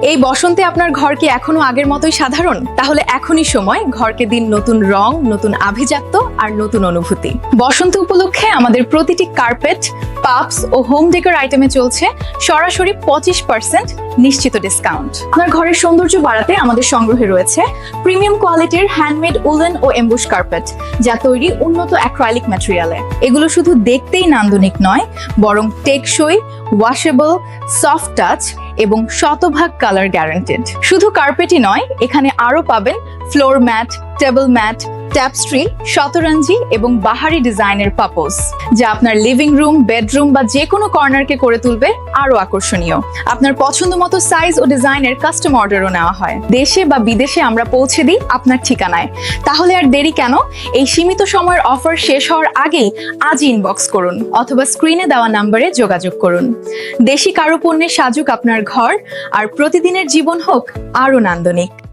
এই বসন্তে আপনার ঘর কি এখনো আগের মতোই সাধারণ? তাহলে এখনই সময় ঘরকে দিন নতুন রং, নতুন আভিজাত্য আর নতুন অনুভূতি। বসন্ত উপলক্ষে আমাদের প্রতিটি কার্পেট, পাপস ও হোম ডেকোর আইটেমে চলছে সরাসরি 25% নিশ্চিত ডিসকাউন্ট। আপনার ঘরের সৌন্দর্য বাড়াতে আমাদের সংগ্রহে রয়েছে প্রিমিয়াম কোয়ালিটির হ্যান্ডমেড উলেন ও এমবুশ কার্পেট, যা তৈরি উন্নত অ্যাক্রাইলিক ম্যাটেরিয়ালে। এগুলো শুধু দেখতেই নান্দনিক নয়, বরং টেকসই, ওয়াশেবল, সফট টাচ এবং শতভাগ কালার গ্যারান্টেড। শুধু কার্পেটই নয়, এখানে আরো পাবেন ফ্লোর ম্যাট, টেবিল ম্যাট, ট্যাপস্ট্রি, শতরঞ্জি এবং বাহারি ডিজাইনের পাপোস, যা আপনার লিভিং রুম, বেডরুম বা যে কোনো কর্নারকে করে তুলবে আরো আকর্ষণীয়। আপনার পছন্দ মতো সাইজ ও ডিজাইনের কাস্টম অর্ডারও নেওয়া হয়। দেশে বা বিদেশে আমরা পৌঁছে দিই আপনার ঠিকানায়। তাহলে আর দেরি কেন? এই সীমিত সময়ের অফার শেষ হওয়ার আগেই আজই ইনবক্স করুন অথবা স্ক্রিনে দেওয়া নম্বরে যোগাযোগ করুন। দেশি কারুপণ্যে সাজুক আপনার ঘর, আর প্রতিদিনের জীবন হোক আরো নান্দনিক।